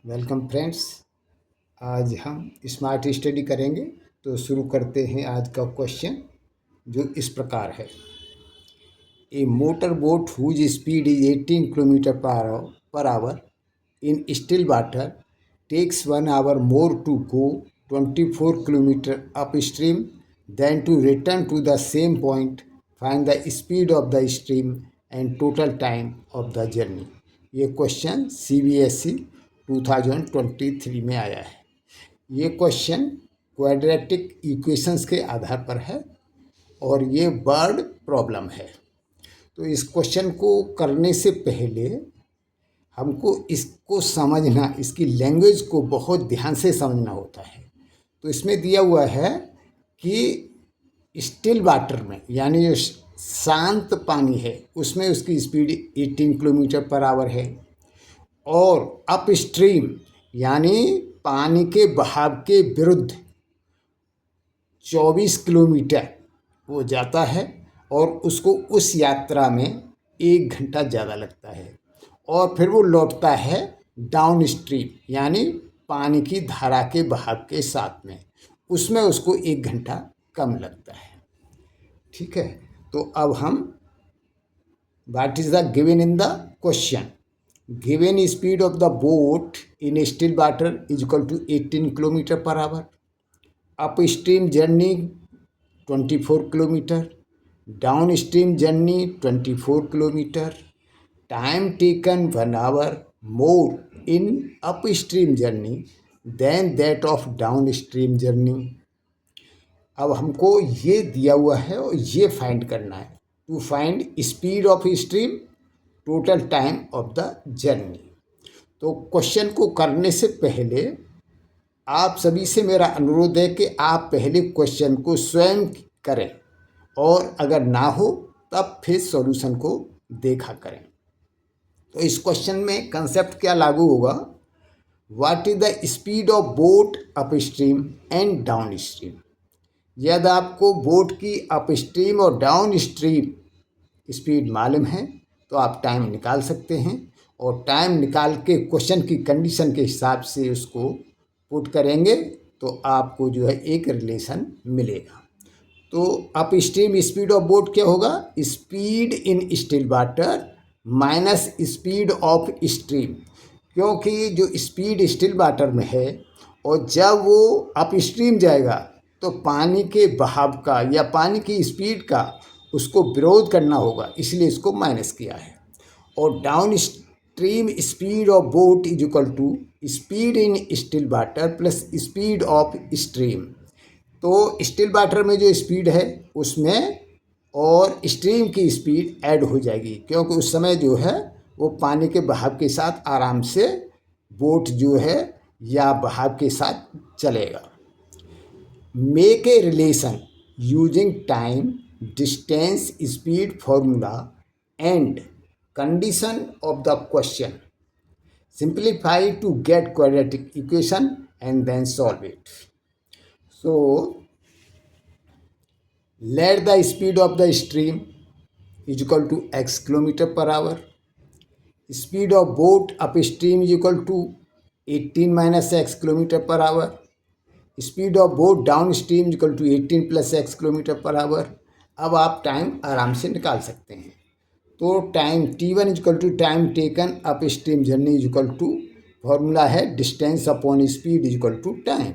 Welcome friends. आज हम smart study करेंगे। तो शुरू करते हैं आज का क्वेश्चन, जो इस प्रकार है। A motor boat whose speed is 18 kilometre per hour in still water takes 1 hour more to go 24 kilometer upstream than to return to the same point. Find the speed of the stream and total time of the journey। ये question CBSE 2023 में आया है। ये question quadratic equations के आधार पर है और ये वर्ड प्रॉब्लम है। तो इस क्वेश्चन को करने से पहले हमको इसको समझना, इसकी लैंग्वेज को बहुत ध्यान से समझना होता है। तो इसमें दिया हुआ है कि स्टिल वाटर में, यानी जो शांत पानी है, उसमें उसकी स्पीड 18 किलोमीटर पर आवर है और अप स्ट्रीम यानी पानी के बहाव के विरुद्ध 24 किलोमीटर वो जाता है और उसको उस यात्रा में 1 घंटा ज़्यादा लगता है और फिर वो लौटता है डाउन स्ट्रीम यानी पानी की धारा के बहाव के साथ में, उसमें उसको 1 घंटा कम लगता है। ठीक है, तो अब हम what is the given in the question. Given speed of the boat in still water is equal to 18 kilometre per hour. Upstream journey 24 kilometre, downstream journey 24 kilometre, time taken 1 hour more in upstream journey than that of downstream journey। अब हमको ये दिया हुआ है और ये find करना है। To find speed of stream, total time of the journey. तो क्वेश्चन को करने से पहले आप सभी से मेरा अनुरोध है कि आप पहले क्वेश्चन को स्वयं करें और अगर ना हो तब फिर सॉल्यूशन को देखा करें। तो इस क्वेश्चन में कंसेप्ट क्या लागू होगा। What is the speed of boat up stream and down stream. यदि आपको बोट की अप स्ट्रीम और डाउन स्ट्रीम स्पीड मालूम है तो आप टाइम निकाल सकते हैं और टाइम निकाल के क्वेश्चन की कंडीशन के हिसाब से उसको पुट करेंगे तो आपको जो है एक रिलेशन मिलेगा। तो up stream speed of boat क्या होगा, speed in still water minus speed of stream, क्योंकि जो स्पीड स्टिल वाटर में है और जब वो अप स्ट्रीम जाएगा तो पानी के बहाव का या पानी की स्पीड का उसको विरोध करना होगा, इसलिए इसको माइनस किया है। और downstream speed of boat is equal to speed in still water plus speed of stream. तो स्टिल वाटर में जो स्पीड है उसमें और स्ट्रीम की स्पीड ऐड हो जाएगी, क्योंकि उस समय जो है वो पानी के बहाव के साथ आराम से बोट जो है या बहाव के साथ चलेगा। Make a relation using time, distance, speed formula and condition of the question. Simplify to get quadratic equation and then solve it. So let the speed of the stream is equal to x kilometer per hour. Speed of boat upstream is equal to 18 minus x kilometer per hour. Speed of boat downstream is equal to 18 plus x kilometer per hour। अब आप time आराम से निकाल सकते हैं। तो time t1 is equal to time taken upstream journey is equal to, formula है distance upon speed is equal to time.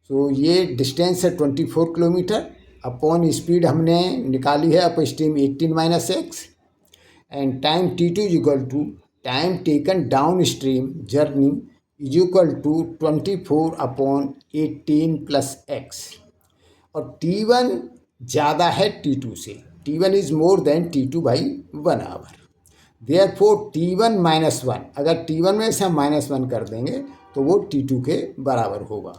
तो ये डिस्टेंस है 24 किलोमीटर, अपॉन स्पीड हमने निकाली है upstream 18 minus x, and time t2 is equal to time taken downstream journey is equal to 24 upon 18 plus x. और t1 ज़्यादा है t2 से, t1 is more than t2 by 1 hour। Therefore t1 minus 1, अगर t1 में से हम -1 कर देंगे तो वो t2 के बराबर होगा।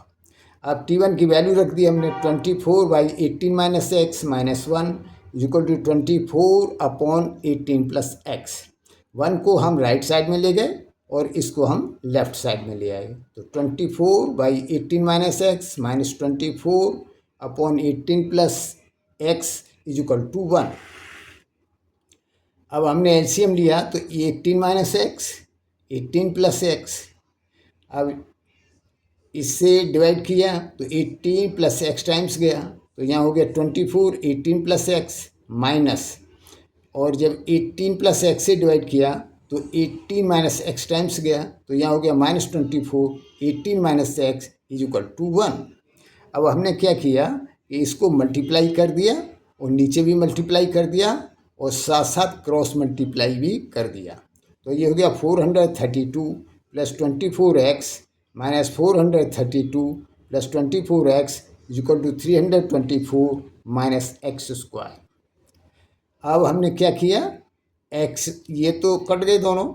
अब t1 की वैल्यू रख दी हमने 24 by 18 minus x minus 1 is equal to 24 upon 18 plus x. 1 को हम राइट साइड में ले गए और इसको हम लेफ्ट साइड में ले आए, तो 24 by 18 minus x minus 24 upon 18 plus x is equal to 1। अब हमने एलसीएम लिया तो 18 माइनस एक्स 18 प्लस एक्स अब इससे डिवाइड किया तो 18 प्लस एक्स टाइम्स गया, तो यहाँ हो गया 24, 18 प्लस एक्स माइनस, और जब 18 प्लस एक्स से डिवाइड किया तो 18 माइनस एक्स टाइम्स गया, तो यहाँ हो गया -24, 18 minus x is equal to 1। अब हमने क्या किया कि इसको मल्टीप्लाई कर दिया और नीचे भी मल्टीप्लाई कर दिया और साथ साथ क्रॉस मल्टीप्लाई भी कर दिया, तो ये हो गया 432 plus 24x minus 432 plus 24x is equal to 324 minus x square. अब हमने क्या किया, x ये तो कट गए दोनों,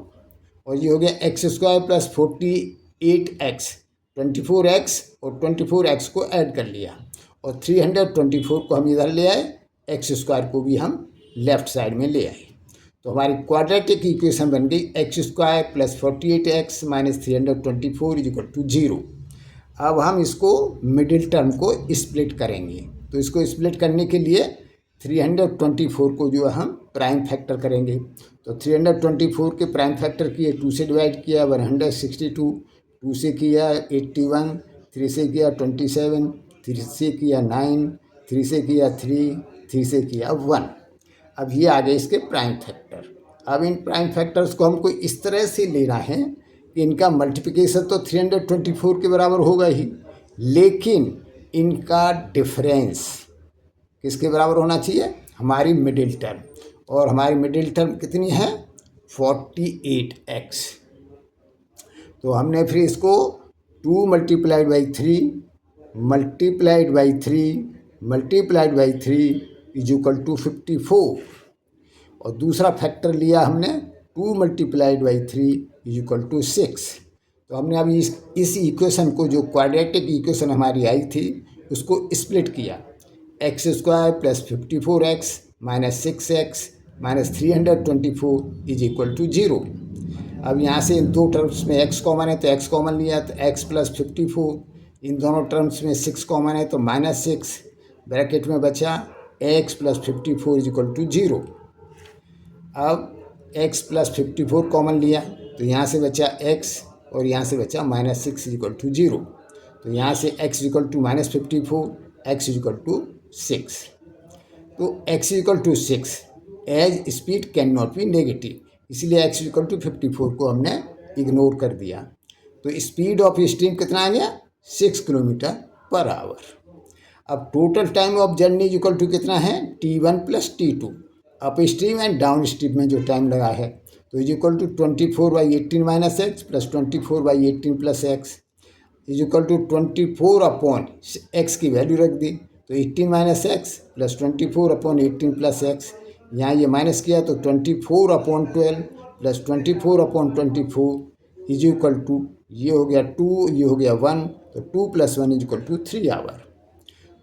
और ये हो गया x square plus 48x, 24x और 24x को ऐड कर लिया, और 324 को हम इधर ले आए, एक्स स्क्वायर को भी हम लेफ्ट साइड में ले आए, तो हमारी क्वाड्रेटिक इक्वेशन बन गई x square plus 48x minus 324 is equal to 0। अब हम इसको मिडिल टर्म को स्प्लिट करेंगे, तो इसको स्प्लिट करने के लिए 324 को जो है हम प्राइम फैक्टर करेंगे, तो 324 के प्राइम फैक्टर किए, 2 से डिवाइड किया 162, 2 से किया 81, 3 से किया 27, 3 से किया 9, 3 से किया 3, 3 से किया 1। अब ये आ गए इसके प्राइम फैक्टर। अब इन प्राइम फैक्टर्स को हमको इस तरह से लेना है कि इनका मल्टीप्लिकेशन तो 324 के बराबर होगा ही, लेकिन इनका डिफरेंस किसके बराबर होना चाहिए, हमारी मिडिल टर्म, और हमारी मिडिल टर्म कितनी है 48x। तो हमने फिर इसको 2 multiplied by 3 multiplied by 3 multiplied by 3 is equal to 54, और दूसरा फैक्टर लिया हमने 2 multiplied by 3 is equal to 6। तो हमने अभी इस इक्वेशन को, जो क्वाड्रेटिक इक्वेशन हमारी आई थी, उसको स्प्लिट किया, x square plus 54x minus 6x minus 324 is equal to 0। अब यहाँ से इन दो टर्म्स में x कॉमन है तो x कॉमन लिया, तो x प्लस 54, इन दोनों टर्म्स में 6 कॉमन है तो -6, ब्रैकेट में बचा x plus 54 is equal to 0। अब x प्लस 54 कॉमन लिया तो यहाँ से बचा x और यहाँ से बचा -6 इज इक्वल टू 0, तो यहाँ से x equal to -54, x equal to 6। तो x equal to 6 as speed cannot be negative, इसलिए x इक्वल टू 54 को हमने इग्नोर कर दिया, तो स्पीड ऑफ स्ट्रीम कितना आ गया 6 किलोमीटर पर आवर। अब total time of journey equal to कितना है t1 plus t2, upstream and downstream में जो टाइम लगा है, तो is equal to 24/18 minus x plus 24/18 plus x is equal to 24 upon x की value रख दी, तो 18 minus x plus 24 upon 18 plus x, यहाँ ये माइनस किया तो 24 upon 12 plus 24 upon 24 is equal to, ये हो गया 2, ये हो गया 1, तो 2 + 1 इज इक्वल टू 3 आवर।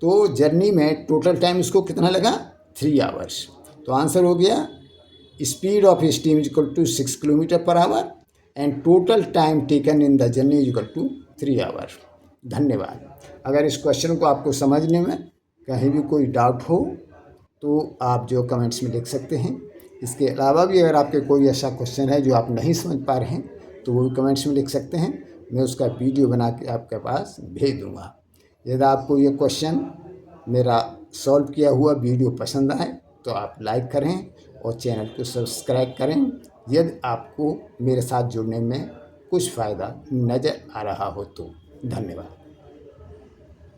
तो जर्नी में टोटल टाइम इसको कितना लगा 3 आवर्स। तो आंसर हो गया speed of steam is equal to 6 kilometre per hour and total time taken in the journey is equal to 3 hour. धन्यवाद। अगर इस क्वेश्चन को आपको समझने में कहीं भी कोई डाउट हो तो आप जो कमेंट्स में लिख सकते हैं। इसके अलावा भी अगर आपके कोई ऐसा क्वेश्चन है जो आप नहीं समझ पा रहे हैं तो वो भी कमेंट्स में लिख सकते हैं, मैं उसका वीडियो बना के आपके पास भेज दूँगा। यदि आपको ये क्वेश्चन मेरा सॉल्व किया हुआ वीडियो पसंद आए तो आप लाइक करें और चैनल को सब्सक्राइब करें यदि आपको मेरे साथ जुड़ने में कुछ फ़ायदा नज़र आ रहा हो तो। धन्यवाद।